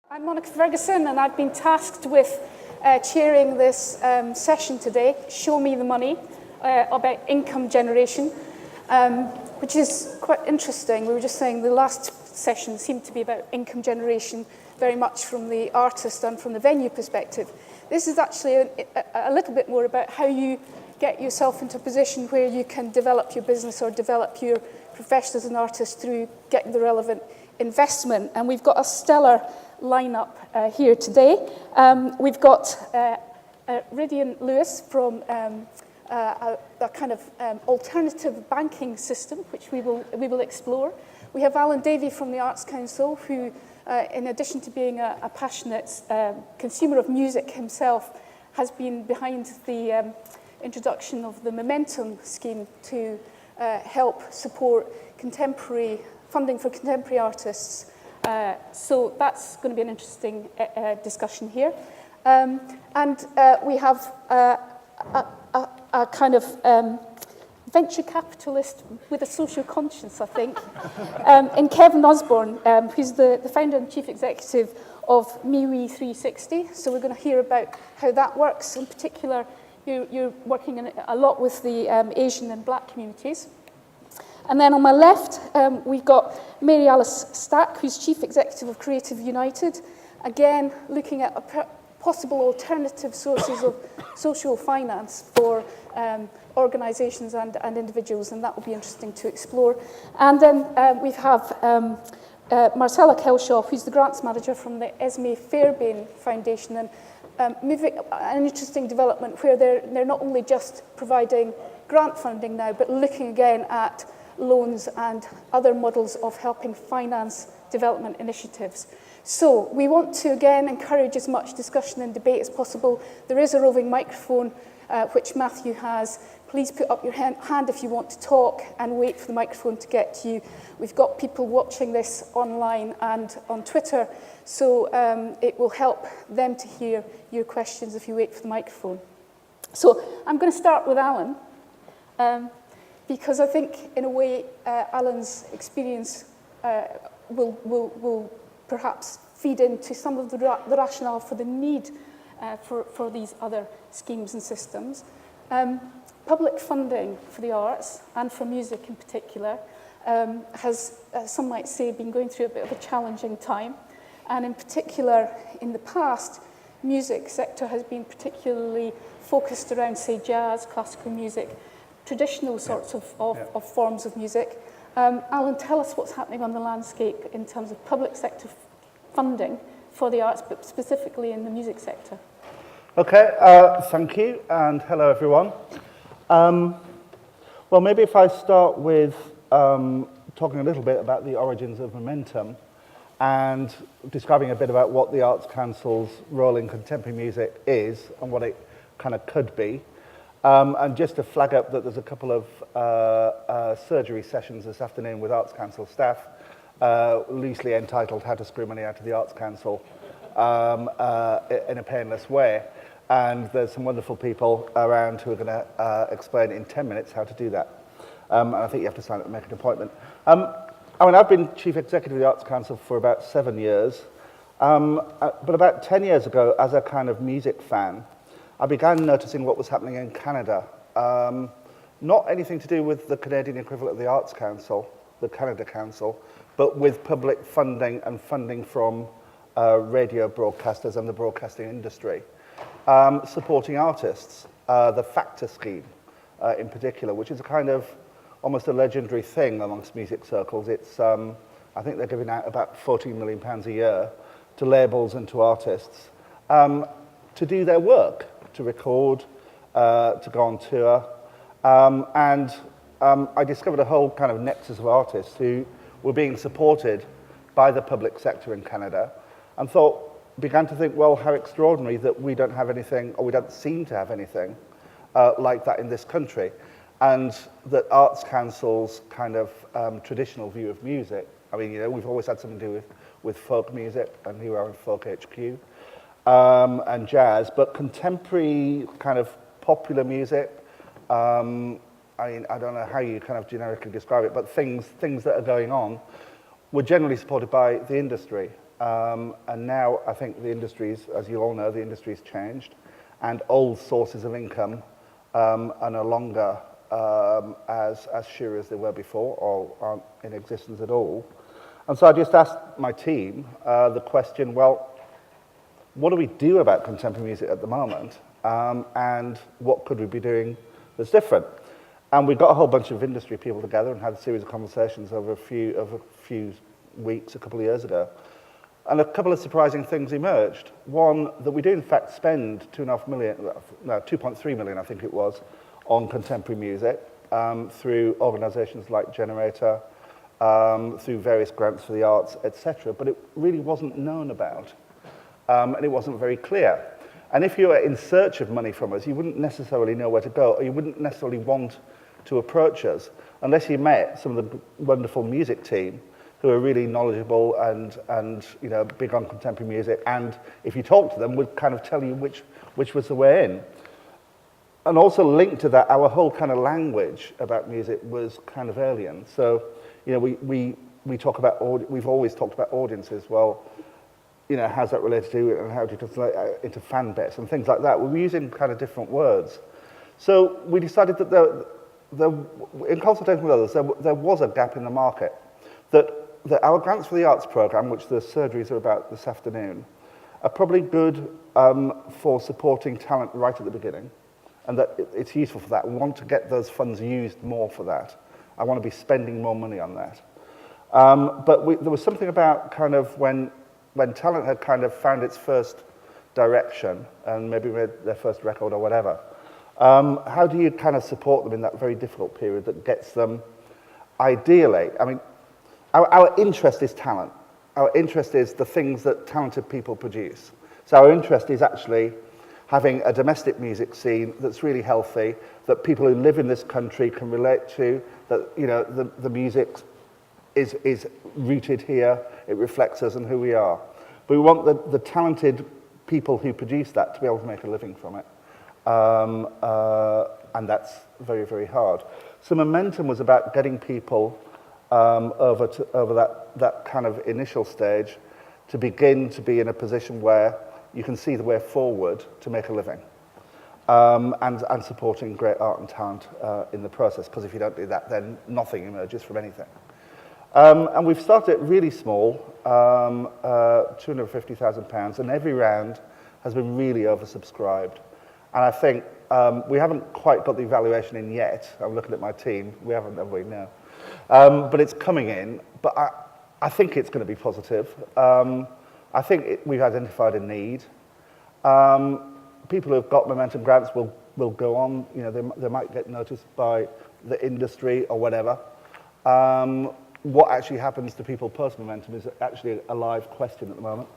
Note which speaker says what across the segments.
Speaker 1: I'm Monica Ferguson, and I've been tasked with chairing this session today, Show Me the Money, about income generation, which is quite interesting. We were just saying the last session seemed to be about income generation very much from the artist and from the venue perspective. This is actually a little bit more about how you get yourself into a position where you can develop your business or develop your profession as an artist through getting the relevant investment. And we've got a stellar lineup here today. We've got Ridian Lewis from a kind of alternative banking system, which we will explore. We have Alan Davey from the Arts Council, who, in addition to being a passionate consumer of music himself, has been behind the introduction of the Momentum scheme to help support contemporary funding for contemporary artists. So that's going to be an interesting discussion here. And we have a kind of venture capitalist with a social conscience, I think, in Kevin Osborne, who's the founder and chief executive of MeWe 360. So we're going to hear about how that works. In particular, you're working a lot with the Asian and Black communities. And then on my left, we've got Mary Alice Stack, who's Chief Executive of Creative United, again looking at possible alternative sources of social finance for organisations and individuals, and that will be interesting to explore. And then we have Marcella Kelshaw, who's the Grants Manager from the Esme Fairbairn Foundation, and moving an interesting development where they're not only just providing grant funding now, but looking again at loans and other models of helping finance development initiatives. So we want to again encourage as much discussion and debate as possible. There is a roving microphone which Matthew has. Please put up your hand if you want to talk and wait for the microphone to get to you. We've got people watching this online and on Twitter, so it will help them to hear your questions if you wait for the microphone. So I'm going to start with Alan. Because I think, in a way, Alan's experience will perhaps feed into some of the rationale for the need for these other schemes and systems. Public funding for the arts, and for music in particular, has, some might say, been going through a bit of a challenging time. And in particular, in the past, music sector has been particularly focused around, say, jazz, classical music, traditional sorts of forms of music. Alan, tell us what's happening on the landscape in terms of public sector funding for the arts, but specifically in the music sector.
Speaker 2: Okay, thank you, and hello everyone. Well, maybe if I start with talking a little bit about the origins of Momentum and describing a bit about what the Arts Council's role in contemporary music is and what it kind of could be. And just to flag up that there's a couple of surgery sessions this afternoon with Arts Council staff, loosely entitled How to Screw Money Out of the Arts Council in a painless way. And there's some wonderful people around who are going to explain in 10 minutes how to do that. And I think you have to sign up and make an appointment. I've been Chief Executive of the Arts Council for about 7 years. But about 10 years ago, as a kind of music fan, I began noticing what was happening in Canada. Not anything to do with the Canadian equivalent of the Arts Council, the Canada Council, but with public funding and funding from radio broadcasters and the broadcasting industry, supporting artists. The Factor scheme in particular, which is a kind of almost a legendary thing amongst music circles. It's, I think they're giving out about £14 million a year to labels and to artists to do their work, to record, to go on tour. I discovered a whole kind of nexus of artists who were being supported by the public sector in Canada, and began to think, well, how extraordinary that we don't have anything, or we don't seem to have anything like that in this country, and that Arts Council's kind of traditional view of music, I mean, you know, we've always had something to do with folk music, and here we are in Folk HQ, and jazz, but contemporary kind of popular music, I mean, I don't know how you kind of generically describe it, but things that are going on were generally supported by the industry. And now I think the industry's, as you all know, the industry's changed, and old sources of income are no longer as sure as they were before, or aren't in existence at all. And so I just asked my team the question, well, what do we do about contemporary music at the moment, and what could we be doing that's different? And we got a whole bunch of industry people together and had a series of conversations over a few weeks, a couple of years ago. And a couple of surprising things emerged. One, that we do in fact spend 2.3 million, I think it was, on contemporary music through organisations like Generator, through various grants for the arts, etc. But it really wasn't known about, and it wasn't very clear. And if you were in search of money from us, you wouldn't necessarily know where to go, or you wouldn't necessarily want to approach us unless you met some of the wonderful music team who are really knowledgeable and you know, big on contemporary music, and if you talk to them, would kind of tell you which was the way in. And also linked to that, our whole kind of language about music was kind of alien. So, you know, we talk about, we've always talked about audiences. Well, you know, how's that related to it, and how do you translate into fan base and things like that? We were using kind of different words. So we decided that in consultation with others, there was a gap in the market. That our Grants for the Arts programme, which the surgeries are about this afternoon, are probably good for supporting talent right at the beginning, and that it's useful for that. We want to get those funds used more for that. I want to be spending more money on that. But there was something about kind of when talent had kind of found its first direction and maybe made their first record or whatever, how do you kind of support them in that very difficult period that gets them, ideally, I mean, our interest is talent. Our interest is the things that talented people produce. So our interest is actually having a domestic music scene that's really healthy, that people who live in this country can relate to, that, you know, the music is rooted here, it reflects us and who we are. But we want the talented people who produce that to be able to make a living from it. And that's very, very hard. So Momentum was about getting people over that kind of initial stage to begin to be in a position where you can see the way forward to make a living, and supporting great art and talent in the process, because if you don't do that, then nothing emerges from anything. And we've started really small, £250,000, and every round has been really oversubscribed. And I think we haven't quite got the evaluation in yet. I'm looking at my team. We haven't, have we? No. But it's coming in. But I think it's going to be positive. I think we've identified a need. People who have got Momentum grants will go on. You know, they might get noticed by the industry or whatever. What actually happens to people post Momentum is actually a live question at the moment.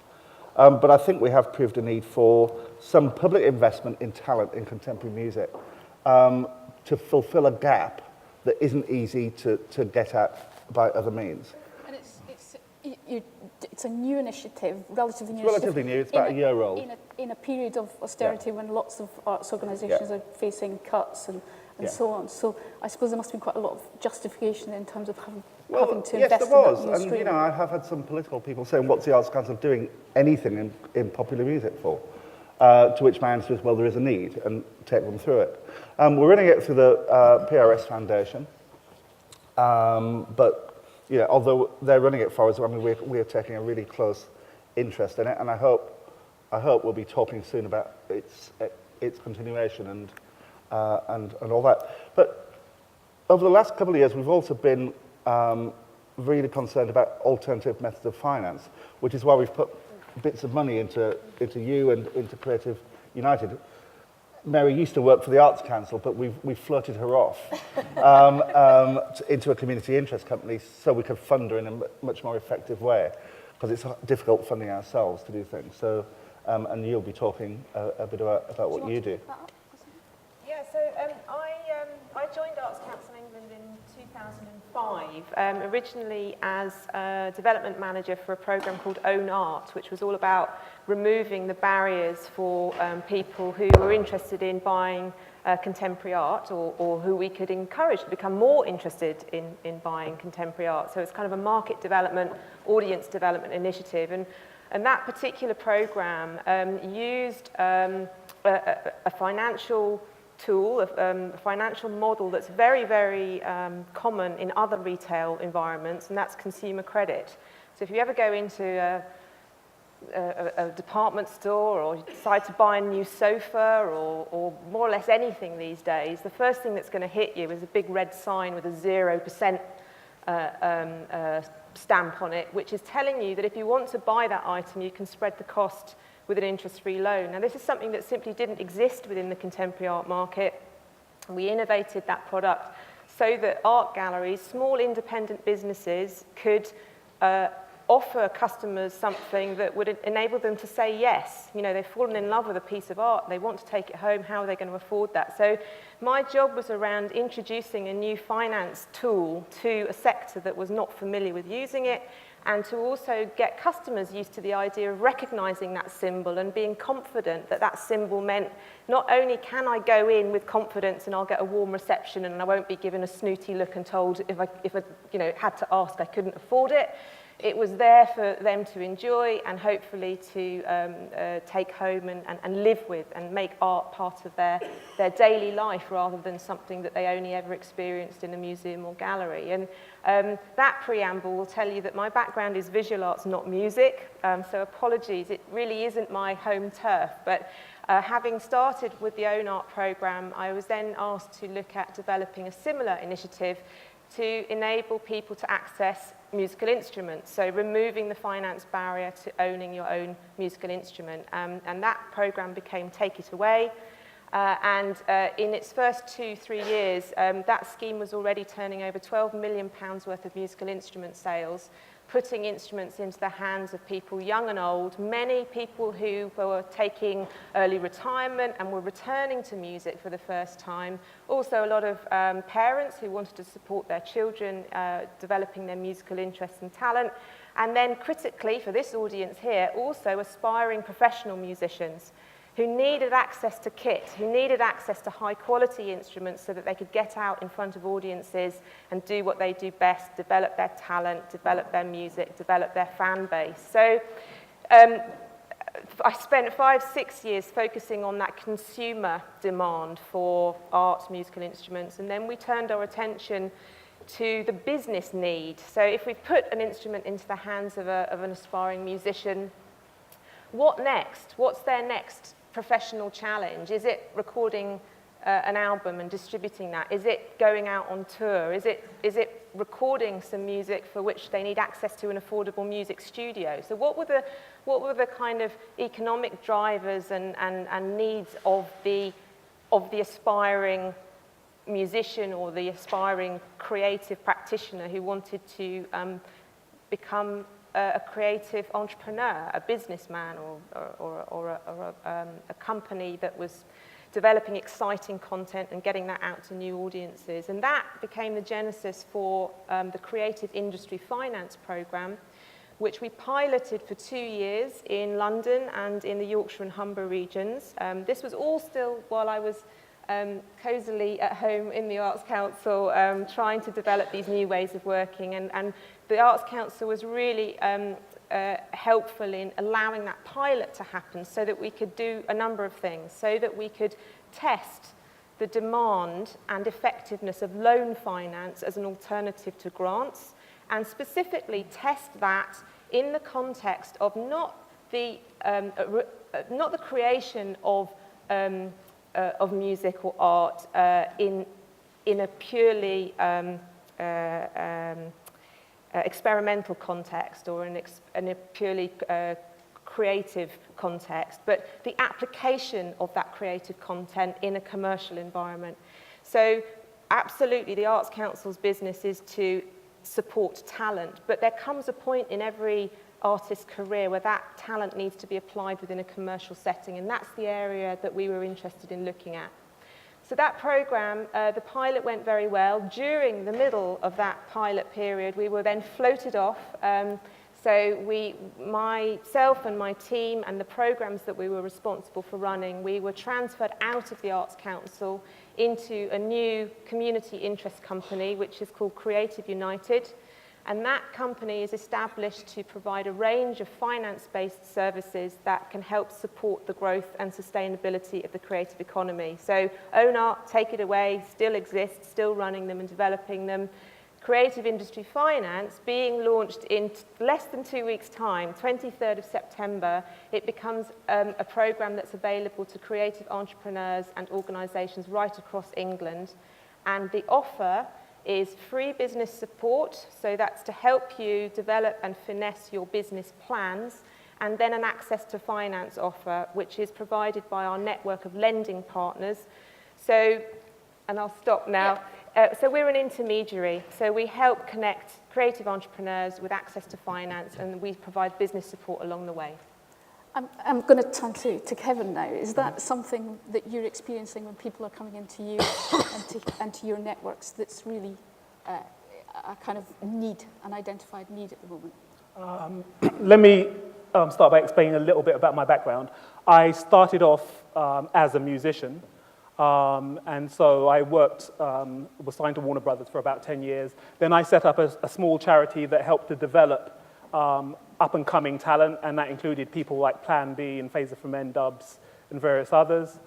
Speaker 2: But I think we have proved a need for some public investment in talent in contemporary music to fulfill a gap that isn't easy to get at by other means.
Speaker 1: And it's a new initiative, relatively new.
Speaker 2: It's relatively new, it's about a year old.
Speaker 1: In a period of austerity, when lots of arts organisations are facing cuts and so on. So I suppose there must be quite a lot of justification in terms of having to invest in that new stream.
Speaker 2: And you know, I have had some political people saying, what's the Arts Council doing anything in popular music for? To which my answer is, well, there is a need, and take them through it. We're running it through the PRS Foundation, but you know, although they're running it for us, I mean, we're taking a really close interest in it, and I hope we'll be talking soon about its continuation and all that. But over the last couple of years, we've also been really concerned about alternative methods of finance, which is why we've put bits of money into you and into Creative United. Mary used to work for the Arts Council, but we've floated her off into a community interest company so we could fund her in a much more effective way, because it's difficult funding ourselves to do things. So, and you'll be talking a bit about what you do.
Speaker 3: Yeah, so I joined Arts Council England in 2005, originally as a development manager for a programme called Own Art, which was all about removing the barriers for people who were interested in buying contemporary art, or who we could encourage to become more interested in buying contemporary art. So it's kind of a market development, audience development initiative. And And that particular program used a financial tool, a financial model that's very, very common in other retail environments, and that's consumer credit. So if you ever go into a department store, or you decide to buy a new sofa, or more or less anything these days, the first thing that's going to hit you is a big red sign with a 0% stamp on it, which is telling you that if you want to buy that item, you can spread the cost with an interest-free loan. Now, this is something that simply didn't exist within the contemporary art market. We innovated that product so that art galleries, small independent businesses, could offer customers something that would enable them to say yes. You know, they've fallen in love with a piece of art, they want to take it home, how are they going to afford that? So my job was around introducing a new finance tool to a sector that was not familiar with using it, and to also get customers used to the idea of recognizing that symbol and being confident that that symbol meant not only can I go in with confidence and I'll get a warm reception and I won't be given a snooty look and told if I had to ask I couldn't afford it. It was there for them to enjoy and hopefully to take home and live with and make art part of their daily life rather than something that they only ever experienced in a museum or gallery. And that preamble will tell you that my background is visual arts, not music, so apologies, it really isn't my home turf. But having started with the Own Art programme, I was then asked to look at developing a similar initiative to enable people to access musical instruments, so removing the finance barrier to owning your own musical instrument. And that programme became Take It Away, and in its first 2-3 years, that scheme was already turning over £12 million worth of musical instrument sales, putting instruments into the hands of people young and old, many people who were taking early retirement and were returning to music for the first time. Also a lot of parents who wanted to support their children developing their musical interests and talent. And then critically, for this audience here, also aspiring professional musicians who needed access to kit, who needed access to high-quality instruments so that they could get out in front of audiences and do what they do best, develop their talent, develop their music, develop their fan base. So I spent 5-6 years focusing on that consumer demand for art, musical instruments, and then we turned our attention to the business need. So if we put an instrument into the hands of an aspiring musician, what next? What's their next professional challenge? Is it recording an album and distributing that? Is it going out on tour? Is it recording some music for which they need access to an affordable music studio? So what were the kind of economic drivers and needs of the aspiring musician or the aspiring creative practitioner who wanted to become a creative entrepreneur, a businessman, or a company that was developing exciting content and getting that out to new audiences? And that became the genesis for the Creative Industry Finance Programme, which we piloted for 2 years in London and in the Yorkshire and Humber regions. This was all still while I was cosily at home in the Arts Council, trying to develop these new ways of working. And the Arts Council was really helpful in allowing that pilot to happen so that we could do a number of things, so that we could test the demand and effectiveness of loan finance as an alternative to grants, and specifically test that in the context of not the creation of music or art in a purely experimental context or in a purely creative context, but the application of that creative content in a commercial environment. So absolutely, the Arts Council's business is to support talent, but there comes a point in every artist's career where that talent needs to be applied within a commercial setting, and that's the area that we were interested in looking at. So that programme, the pilot went very well. During the middle of that pilot period, we were then floated off. So myself and my team and the programmes that we were responsible for running, we were transferred out of the Arts Council into a new community interest company, which is called Creative United. And that company is established to provide a range of finance-based services that can help support the growth and sustainability of the creative economy. So Own Art, Take It Away, still exists, still running them and developing them. Creative Industry Finance, being launched in less than 2 weeks' time, 23rd of September, it becomes a program that's available to creative entrepreneurs and organisations right across England. And the offer is free business support, so that's to help you develop and finesse your business plans, and then an access to finance offer, which is provided by our network of lending partners. So, and I'll stop now. Yeah. So we're an intermediary, so we help connect creative entrepreneurs with access to finance, and we provide business support along the way.
Speaker 1: I'm going to turn to Kevin now. Is that something that you're experiencing when people are coming into you and to your networks that's really a kind of need, an identified need at the moment?
Speaker 4: Let me start by explaining a little bit about my background. I started off as a musician. And so I was signed to Warner Brothers for about 10 years. Then I set up a small charity that helped to develop up-and-coming talent, and that included people like Plan B and Phaser from N-Dubs and various others.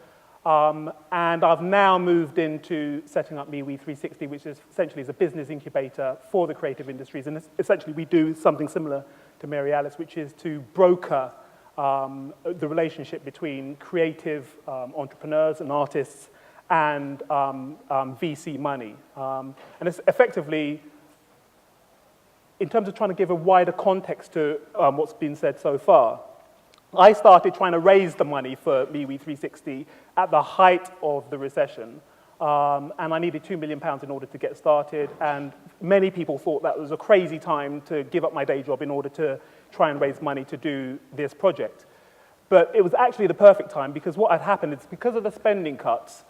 Speaker 4: And I've now moved into setting up MeWe 360, which is essentially a business incubator for the creative industries. And essentially we do something similar to Mary Alice, which is to broker the relationship between creative entrepreneurs and artists and VC money. And it's effectively, in terms of trying to give a wider context to what's been said so far, I started trying to raise the money for MeWe 360 at the height of the recession. And I needed £2 million in order to get started. And many people thought that was a crazy time to give up my day job in order to try and raise money to do this project. But it was actually the perfect time, because what had happened is, because of the spending cuts,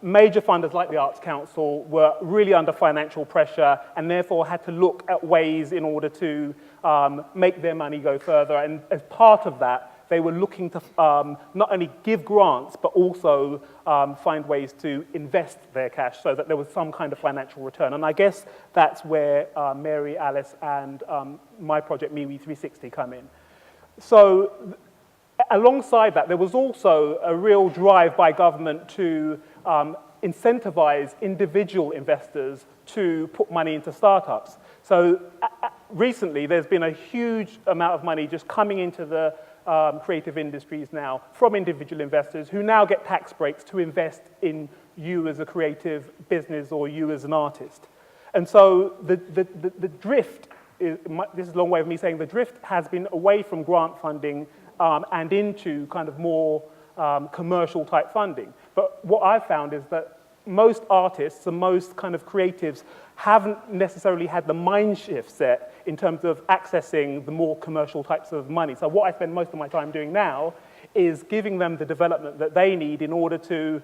Speaker 4: major funders like the Arts Council were really under financial pressure and therefore had to look at ways in order to make their money go further. And as part of that, they were looking to not only give grants, but also find ways to invest their cash so that there was some kind of financial return. And I guess that's where Mary Alice and my project, MeWe 360, come in. So alongside that, there was also a real drive by government to incentivize individual investors to put money into startups. So recently, there's been a huge amount of money just coming into the creative industries now from individual investors who now get tax breaks to invest in you as a creative business or you as an artist. And so the drift, this is a long way of me saying the drift has been away from grant funding and into kind of more commercial type funding. But what I've found is that most artists and most kind of creatives haven't necessarily had the mind shift set in terms of accessing the more commercial types of money. So what I spend most of my time doing now is giving them the development that they need in order to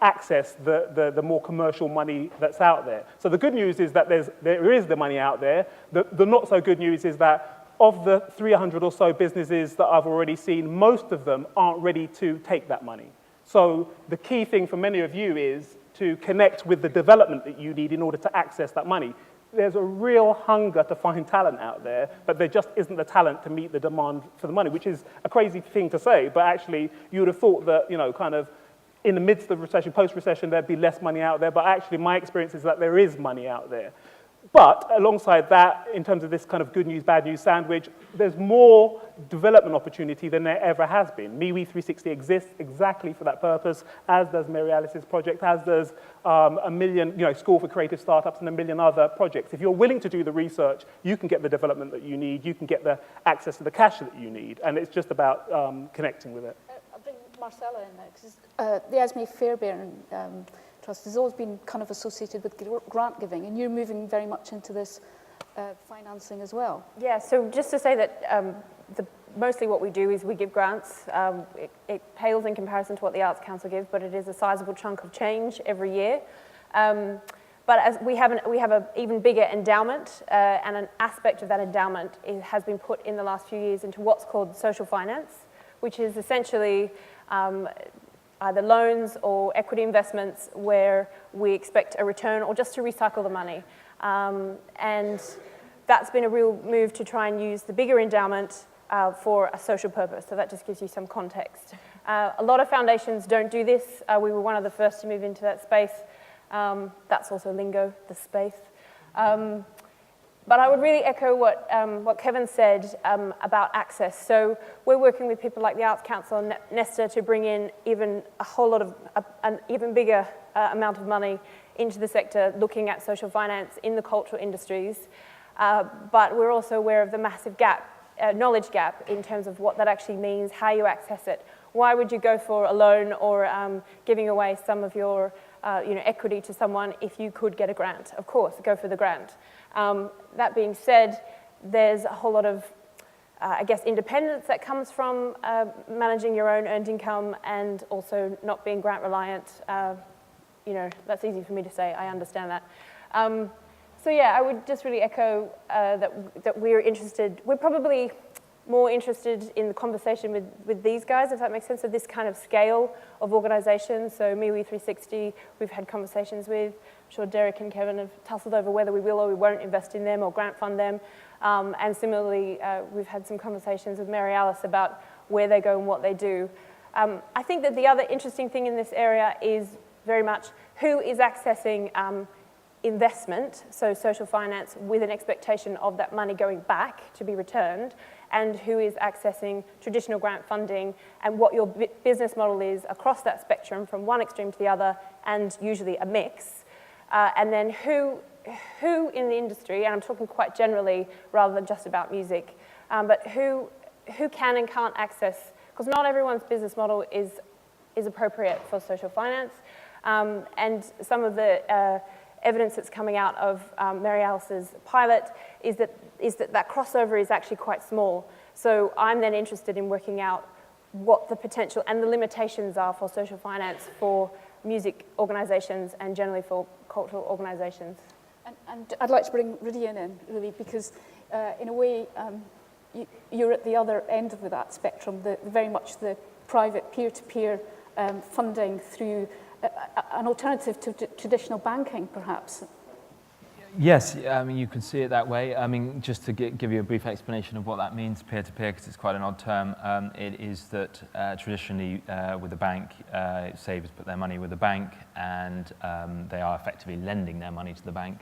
Speaker 4: access the more commercial money that's out there. So the good news is that there is the money out there. The not so good news is that of the 300 or so businesses that I've already seen, most of them aren't ready to take that money. So the key thing for many of you is to connect with the development that you need in order to access that money. There's a real hunger to find talent out there, but there just isn't the talent to meet the demand for the money, which is a crazy thing to say, but actually you would have thought that, you know, kind of in the midst of recession, post-recession, there'd be less money out there, but actually my experience is that there is money out there. But alongside that, in terms of this kind of good news, bad news sandwich, there's more development opportunity than there ever has been. MeWe 360 exists exactly for that purpose, as does Mary Alice's project, as does a million, School for Creative Startups and a million other projects. If you're willing to do the research, you can get the development that you need, you can get the access to the cash that you need, and it's just about connecting with it.
Speaker 1: I'll bring Marcella in now, because the Esme Fairbairn Trust has always been kind of associated with grant giving, and you're moving very much into this financing as well.
Speaker 5: Yeah, so just to say that mostly what we do is we give grants. It pales in comparison to what the Arts Council gives, but it is a sizable chunk of change every year. But as we have an even bigger endowment, and an aspect of that endowment has been put in the last few years into what's called social finance, which is essentially either loans or equity investments where we expect a return or just to recycle the money. And that's been a real move to try and use the bigger endowment for a social purpose. So that just gives you some context. A lot of foundations don't do this. We were one of the first to move into that space. That's also lingo, the space. But I would really echo what Kevin said about access. So we're working with people like the Arts Council and Nesta to bring in even a whole lot of, an even bigger amount of money into the sector, looking at social finance in the cultural industries. But we're also aware of the massive gap, knowledge gap in terms of what that actually means, how you access it. Why would you go for a loan or giving away some of your equity to someone if you could get a grant? Of course, go for the grant. That being said, there's a whole lot of, I guess, independence that comes from managing your own earned income and also not being grant reliant. That's easy for me to say, I understand that. So yeah, I would just really echo that we're interested, we're probably more interested in the conversation with these guys, if that makes sense, so this kind of scale of organizations. So MiWi 360, we've had conversations with. I'm sure Derek and Kevin have tussled over whether we will or we won't invest in them or grant fund them. And similarly, we've had some conversations with Mary Alice about where they go and what they do. I think that the other interesting thing in this area is very much who is accessing investment, so social finance, with an expectation of that money going back to be returned, and who is accessing traditional grant funding, and what your business model is across that spectrum from one extreme to the other, and usually a mix. And then who in the industry, and I'm talking quite generally rather than just about music, but who can and can't access, because not everyone's business model is appropriate for social finance. And some of the evidence that's coming out of Mary Alice's pilot is that crossover is actually quite small. So I'm then interested in working out what the potential and the limitations are for social finance for music organisations and generally for cultural organisations.
Speaker 1: And I'd like to bring Rydian in, really, because in a way, you're at the other end of that spectrum, very much the private peer-to-peer funding through an alternative to traditional banking, perhaps.
Speaker 6: Yes, I mean, you can see it that way. I mean, just to give you a brief explanation of what that means, peer-to-peer, because it's quite an odd term, it is that traditionally with a bank, savers put their money with a bank and they are effectively lending their money to the bank.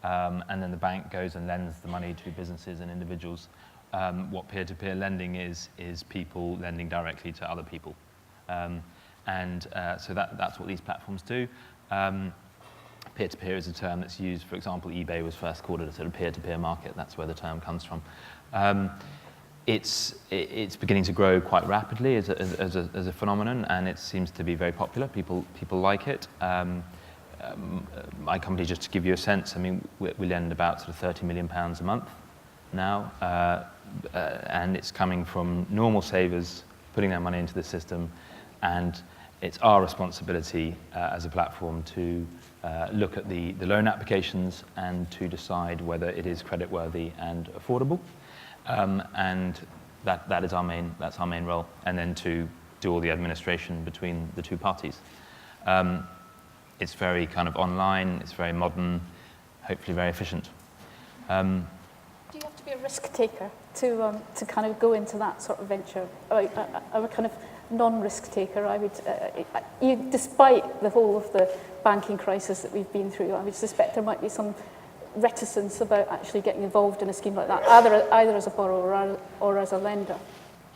Speaker 6: And then the bank goes and lends the money to businesses and individuals. What peer-to-peer lending is people lending directly to other people. So that's what these platforms do. Peer-to-peer is a term that's used, for example, eBay was first called it a sort of peer-to-peer market. That's where the term comes from. It's beginning to grow quite rapidly as a phenomenon, and it seems to be very popular. People like it. My company, just to give you a sense, I mean, we lend about sort of £30 million a month now, and it's coming from normal savers putting their money into the system, and it's our responsibility as a platform to look at the loan applications and to decide whether it is creditworthy and affordable, and that's our main role, and then to do all the administration between the two parties. It's very kind of online, it's very modern, hopefully very efficient.
Speaker 1: Do you have to be a risk taker to kind of go into that sort of venture? I'm a kind of non-risk taker. I would, despite the whole of the banking crisis that we've been through, I would suspect there might be some reticence about actually getting involved in a scheme like that, either as a borrower or as a lender.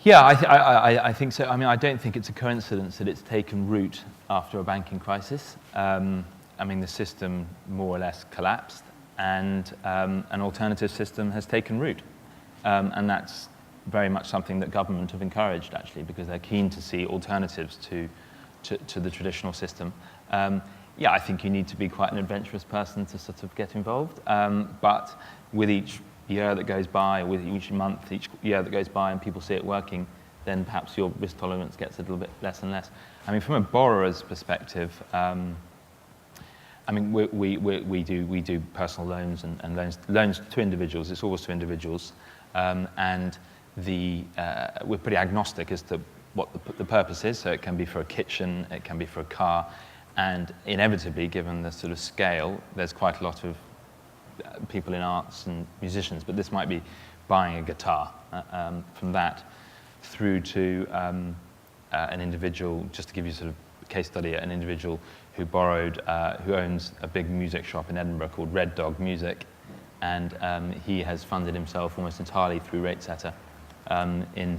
Speaker 6: Yeah, I think so. I mean, I don't think it's a coincidence that it's taken root after a banking crisis. I mean, the system more or less collapsed, and an alternative system has taken root. And that's very much something that government have encouraged, actually, because they're keen to see alternatives to the traditional system. Yeah, I think you need to be quite an adventurous person to sort of get involved. But with each year that goes by, with each month, each year that goes by, and people see it working, then perhaps your risk tolerance gets a little bit less and less. I mean, from a borrower's perspective, I mean, we do personal loans and loans to individuals. It's always to individuals, and we're pretty agnostic as to what the purpose is. So it can be for a kitchen, it can be for a car, and inevitably, given the sort of scale, there's quite a lot of people in arts and musicians, but this might be buying a guitar. From that through to an individual, just to give you sort of a case study, an individual who who owns a big music shop in Edinburgh called Red Dog Music, and he has funded himself almost entirely through RateSetter.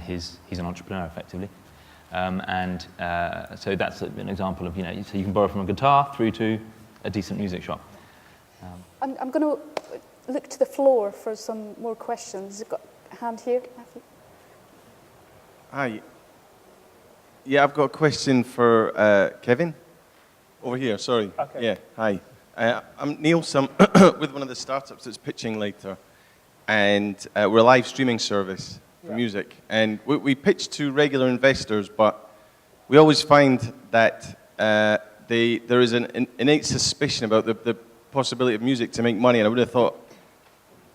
Speaker 6: He's an entrepreneur effectively, so that's an example of, so you can borrow from a guitar through to a decent music shop.
Speaker 1: I'm going to look to the floor for some more questions. You've got a hand here, Matthew.
Speaker 7: Hi. Yeah, I've got a question for Kevin. Over here, sorry.
Speaker 4: Okay.
Speaker 7: Yeah, hi. I'm Neil, with one of the startups that's pitching later. And we're a live streaming service for music. And we pitch to regular investors, but we always find that there is an innate suspicion about the possibility of music to make money. And I would have thought,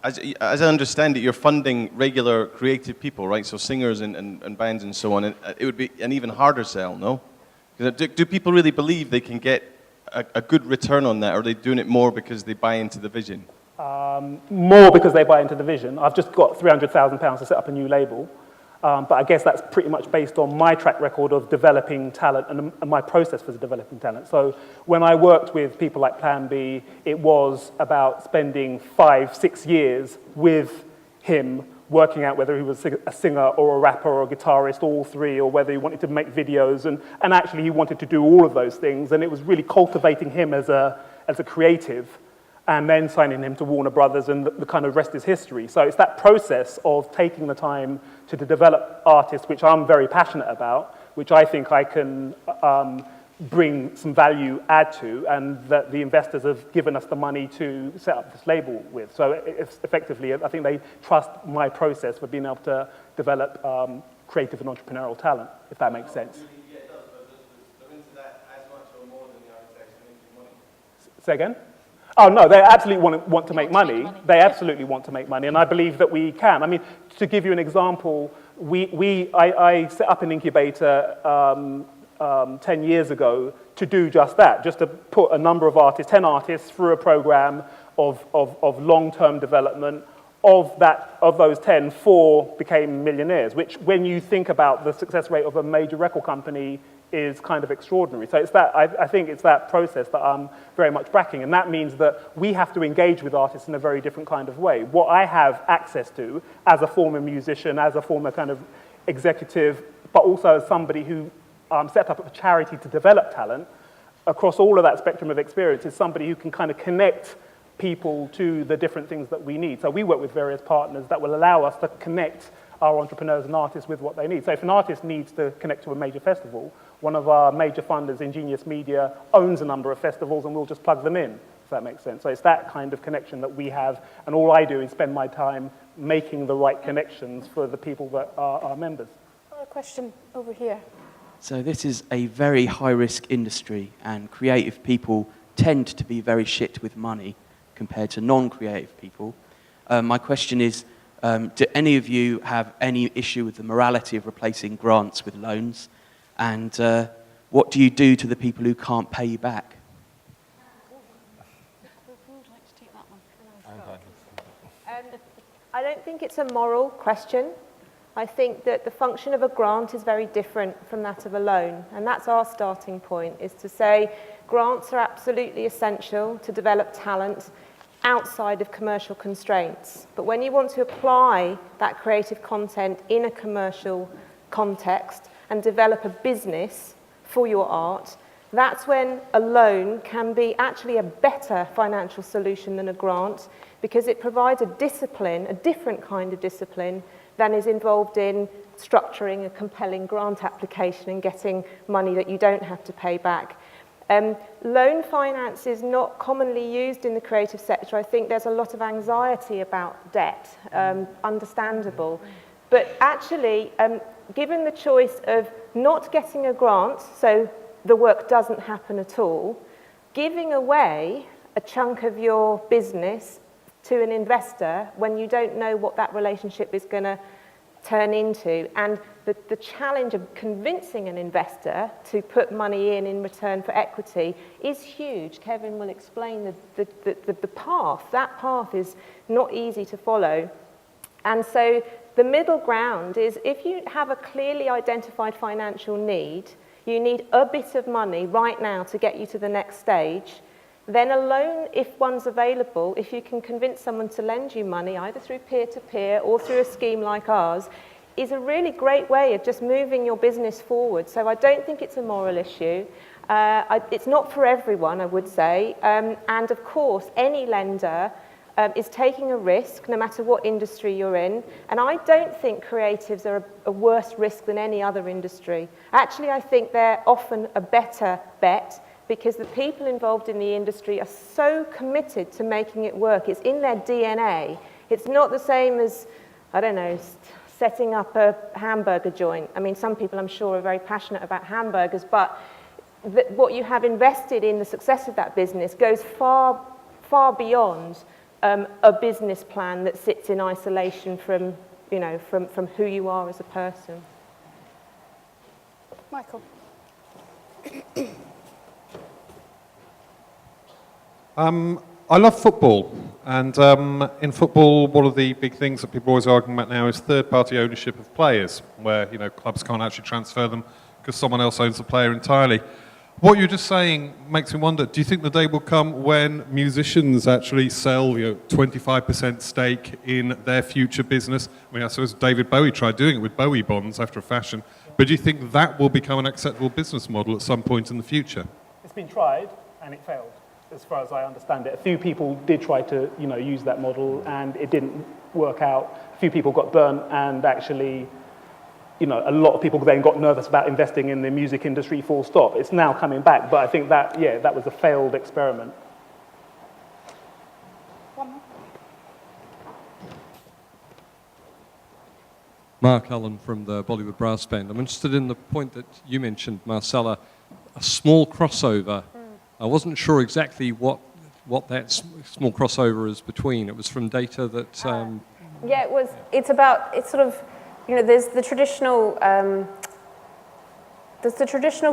Speaker 7: as I understand it, you're funding regular creative people, right? So singers and bands and so on. And it would be an even harder sell, no? Do people really believe they can get a good return on that, or are they doing it more because they buy into the vision?
Speaker 4: More because they buy into the vision. I've just got £300,000 to set up a new label, but I guess that's pretty much based on my track record of developing talent and my process for developing talent. So when I worked with people like Plan B, it was about spending 5-6 years with him, working out whether he was a singer or a rapper or a guitarist, all three, or whether he wanted to make videos, and actually he wanted to do all of those things, and it was really cultivating him as a creative, and then signing him to Warner Brothers, and the kind of rest is history. So it's that process of taking the time to develop artists, which I'm very passionate about, which I think I can bring some value add to, and that the investors have given us the money to set up this label with. So it's effectively, I think they trust my process for being able to develop creative and entrepreneurial talent, if that makes sense.
Speaker 7: Yeah, it does, but they're into that as much or more than the architects making money.
Speaker 4: Say again? Oh, no, they absolutely want to make money. They absolutely want to make money, and I believe that we can. I mean, to give you an example, I set up an incubator 10 years ago to do just that, just to put a number of artists, 10 artists, through a program of long-term development. Of those 10, 4 became millionaires, which, when you think about the success rate of a major record company, is kind of extraordinary. So it's that, I think it's that process that I'm very much backing, and that means that we have to engage with artists in a very different kind of way. What I have access to as a former musician, as a former kind of executive, but also as somebody who set up a charity to develop talent, across all of that spectrum of experience, is somebody who can kind of connect people to the different things that we need. So we work with various partners that will allow us to connect our entrepreneurs and artists with what they need. So if an artist needs to connect to a major festival, one of our major funders, Ingenious Media, owns a number of festivals, and we'll just plug them in, if that makes sense. So it's that kind of connection that we have, and all I do is spend my time making the right connections for the people that are our members.
Speaker 1: A question over here.
Speaker 8: So this is a very high-risk industry, and creative people tend to be very shit with money compared to non-creative people. My question is, do any of you have any issue with the morality of replacing grants with loans? And what do you do to the people who can't pay you back?
Speaker 3: I don't think it's a moral question. I think that the function of a grant is very different from that of a loan, and that's our starting point, is to say grants are absolutely essential to develop talent outside of commercial constraints. But when you want to apply that creative content in a commercial context and develop a business for your art, that's when a loan can be actually a better financial solution than a grant, because it provides a discipline, a different kind of discipline, than is involved in structuring a compelling grant application and getting money that you don't have to pay back. Loan finance is not commonly used in the creative sector. I think there's a lot of anxiety about debt, understandable. But actually, given the choice of not getting a grant, so the work doesn't happen at all, giving away a chunk of your business to an investor when you don't know what that relationship is going to turn into, and the challenge of convincing an investor to put money in return for equity is huge. Kevin will explain the path. That path is not easy to follow. And so the middle ground is if you have a clearly identified financial need, you need a bit of money right now to get you to the next stage, then a loan, if one's available, if you can convince someone to lend you money, either through peer-to-peer or through a scheme like ours, is a really great way of just moving your business forward. So I don't think it's a moral issue. It's not for everyone, I would say. And of course, any lender is taking a risk, no matter what industry you're in. And I don't think creatives are a worse risk than any other industry. Actually, I think they're often a better bet because the people involved in the industry are so committed to making it work. It's in their DNA. It's not the same as, I don't know, setting up a hamburger joint. I mean, some people, I'm sure, are very passionate about hamburgers, but what you have invested in the success of that business goes far, far beyond a business plan that sits in isolation from, you know, from who you are as a person.
Speaker 1: Michael.
Speaker 9: I love football, and in football, one of the big things that people are always arguing about now is third-party ownership of players, where clubs can't actually transfer them because someone else owns the player entirely. What you're just saying makes me wonder, do you think the day will come when musicians actually sell 25% stake in their future business? I mean, I suppose David Bowie tried doing it with Bowie bonds after a fashion, but do you think that will become an acceptable business model at some point in the future?
Speaker 4: It's been tried and it failed, as far as I understand it. A few people did try to use that model and it didn't work out. A few people got burnt and actually a lot of people then got nervous about investing in the music industry full stop. It's now coming back, but I think that, that was a failed experiment.
Speaker 10: Mark Allen from the Bollywood Brass Band. I'm interested in the point that you mentioned, Marcella, a small crossover. I wasn't sure exactly what that small crossover is between. It was from data that...
Speaker 5: It's sort of, there's the traditional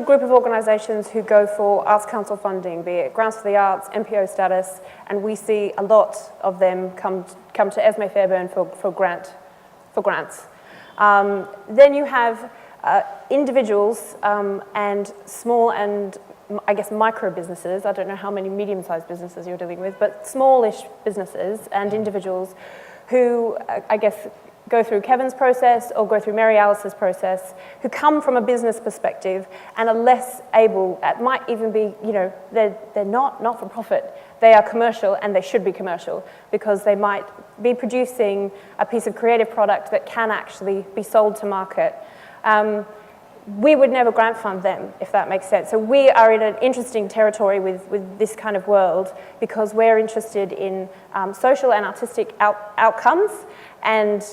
Speaker 5: group of organisations who go for Arts Council funding, be it Grants for the Arts, MPO status, and we see a lot of them come to Esme Fairbairn for grants. Then you have individuals and small and I guess micro businesses. I don't know how many medium-sized businesses you're dealing with, but smallish businesses and individuals who I guess go through Kevin's process or go through Mary Alice's process, who come from a business perspective and are less able, it might even be, they're not for profit. They are commercial and they should be commercial because they might be producing a piece of creative product that can actually be sold to market. We would never grant fund them, if that makes sense. So we are in an interesting territory with this kind of world because we're interested in social and artistic outcomes and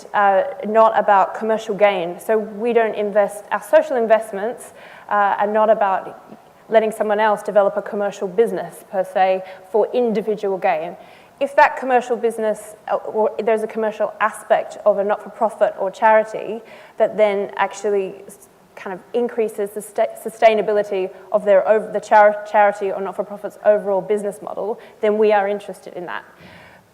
Speaker 5: not about commercial gain. So we don't invest, our social investments are not about letting someone else develop a commercial business per se for individual gain. If that commercial business, or there's a commercial aspect of a not-for-profit or charity that then actually kind of increases the sustainability of the charity or not-for-profit's overall business model, then we are interested in that.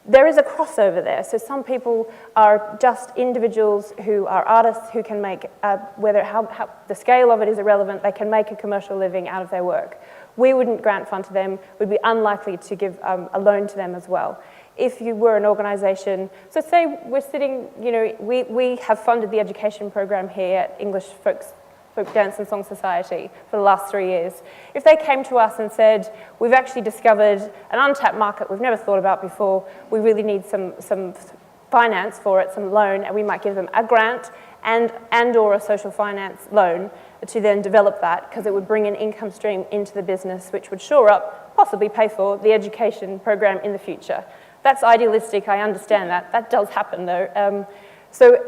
Speaker 5: There is a crossover there. So some people are just individuals who are artists who can make, how the scale of it is irrelevant, they can make a commercial living out of their work. We wouldn't grant fund to them, we'd be unlikely to give a loan to them as well. If you were an organisation, so say we're sitting, we have funded the education program here at English Folk Dance and Song Society for the last 3 years. If they came to us and said, we've actually discovered an untapped market we've never thought about before, we really need some finance for it, some loan, and we might give them a grant and or a social finance loan to then develop that, because it would bring an income stream into the business which would shore up, possibly pay for, the education program in the future. That's idealistic, I understand that. That does happen though. So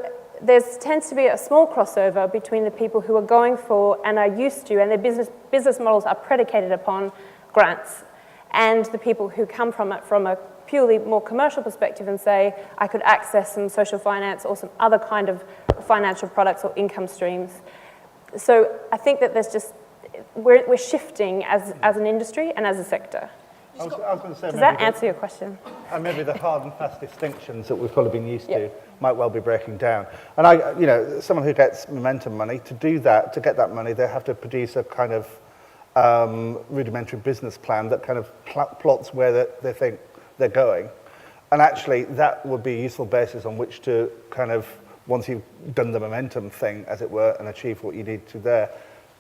Speaker 5: there tends to be a small crossover between the people who are going for and are used to, and their business models are predicated upon grants, and the people who come from it from a purely more commercial perspective and say, I could access some social finance or some other kind of financial products or income streams. So I think that there's just, we're shifting as an industry and as a sector.
Speaker 2: I was going to say,
Speaker 5: Does that answer your question?
Speaker 2: And maybe the hard and fast distinctions that we've probably been used to might well be breaking down. And someone who gets momentum money, to do that, to get that money, they have to produce a kind of rudimentary business plan that kind of plots where they think they're going. And actually, that would be a useful basis on which to kind of, once you've done the momentum thing, as it were, and achieve what you need to there,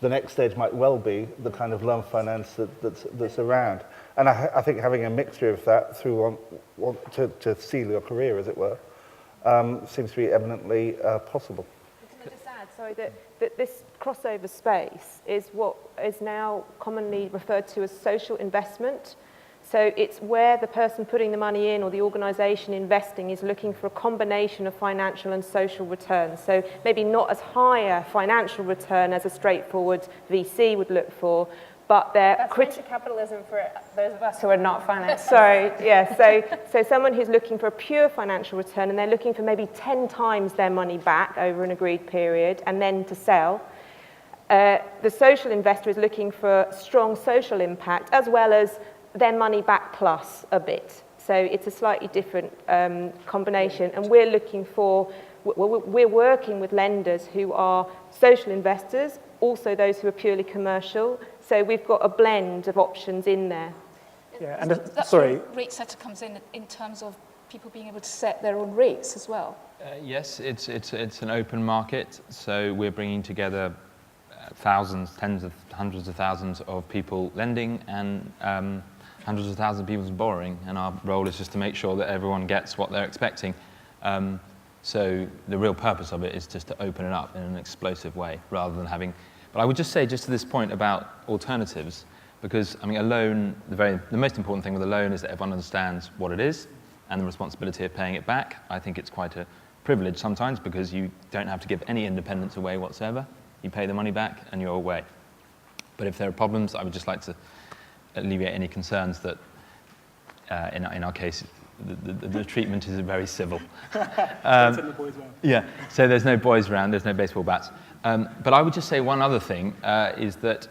Speaker 2: the next stage might well be the kind of loan finance that's around. And I think having a mixture of that through to seal your career, as it were, seems to be eminently possible.
Speaker 3: Can I just add, sorry, that this crossover space is what is now commonly referred to as social investment. So it's where the person putting the money in or the organisation investing is looking for a combination of financial and social returns. So maybe not as high a financial return as a straightforward VC would look for, but
Speaker 5: That's venture capitalism for those of us who are not finance.
Speaker 3: Sorry, yeah. So someone who's looking for a pure financial return and they're looking for maybe 10 times their money back over an agreed period and then to sell. The social investor is looking for strong social impact as well as their money back plus a bit. So it's a slightly different combination. And we're working with lenders who are social investors, also those who are purely commercial. So we've got a blend of options in there.
Speaker 4: Yeah,
Speaker 1: and that's where rate setter comes in terms of people being able to set their own rates as well.
Speaker 6: Yes, it's an open market, so we're bringing together thousands, hundreds of thousands of people lending and hundreds of thousands of people borrowing, and our role is just to make sure that everyone gets what they're expecting. So the real purpose of it is just to open it up in an explosive way, rather than having. But I would just say, just to this point about alternatives, because I mean, a loan, the most important thing with a loan is that everyone understands what it is and the responsibility of paying it back. I think it's quite a privilege sometimes because you don't have to give any independence away whatsoever. You pay the money back and you're away. But if there are problems, I would just like to alleviate any concerns that, in our case, the treatment is very civil. Yeah, so there's no boys around, there's no baseball bats. But I would just say one other thing is that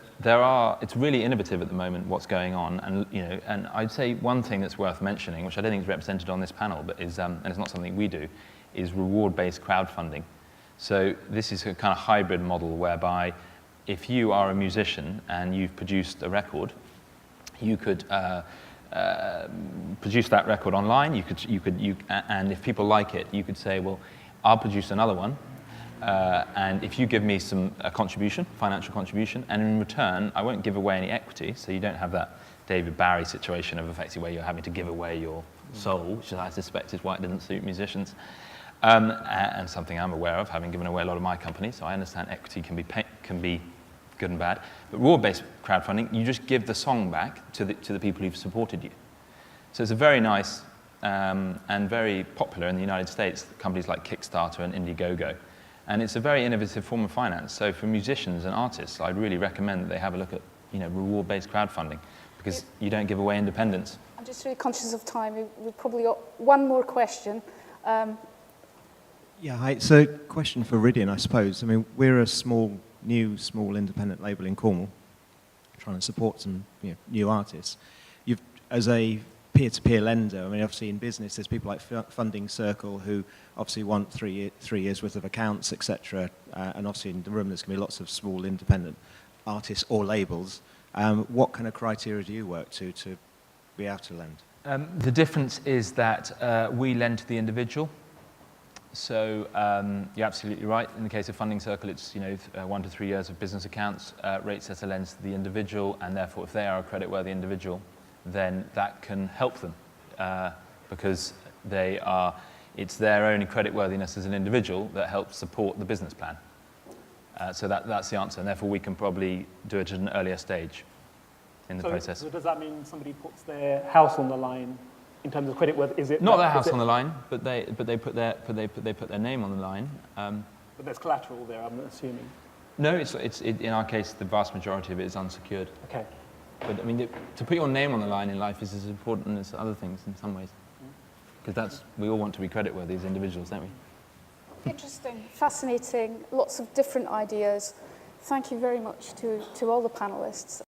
Speaker 6: it's really innovative at the moment what's going on, and I'd say one thing that's worth mentioning, which I don't think is represented on this panel, but is, and it's not something we do, is reward-based crowdfunding. So this is a kind of hybrid model whereby if you are a musician and you've produced a record, you could produce that record online. And if people like it, you could say, well, I'll produce another one, and if you give me a contribution, financial contribution, and in return, I won't give away any equity, so you don't have that David Barry situation of effectively where you're having to give away your soul, which I suspect is why it didn't suit musicians. And something I'm aware of, having given away a lot of my company, so I understand equity can be good and bad. But reward-based crowdfunding, you just give the song back to the people who've supported you. So it's a very nice and very popular in the United States, companies like Kickstarter and Indiegogo. And it's a very innovative form of finance. So for musicians and artists, I'd really recommend that they have a look at reward-based crowdfunding because you don't give away independence.
Speaker 1: I'm just really conscious of time. We've probably got one more question.
Speaker 11: Yeah, hi. It's a question for Ridian, I suppose. I mean, we're a small independent label in Cornwall, trying to support some new artists. As a peer-to-peer lender, I mean, obviously in business, there's people like Funding Circle who obviously want 3 years worth of accounts, etc. And obviously in the room, there's going to be lots of small independent artists or labels. What kind of criteria do you work to be able to lend?
Speaker 6: The difference is that we lend to the individual. So you're absolutely right. In the case of Funding Circle, it's 1 to 3 years of business accounts. Rate setter lends to the individual, and therefore, if they are a creditworthy individual, then that can help them because it's their own creditworthiness as an individual that helps support the business plan. So that's the answer, and therefore we can probably do it at an earlier stage in the process.
Speaker 4: So does that mean somebody puts their house on the line? In terms of credit, is it
Speaker 6: not their house on the line, but they put their name on the line.
Speaker 4: But there's collateral there, I'm assuming.
Speaker 6: No, it's in our case the vast majority of it is unsecured.
Speaker 4: Okay.
Speaker 6: But I mean, to put your name on the line in life is as important as other things in some ways. because we all want to be creditworthy as individuals, don't we?
Speaker 1: Interesting, fascinating, lots of different ideas. Thank you very much to all the panelists.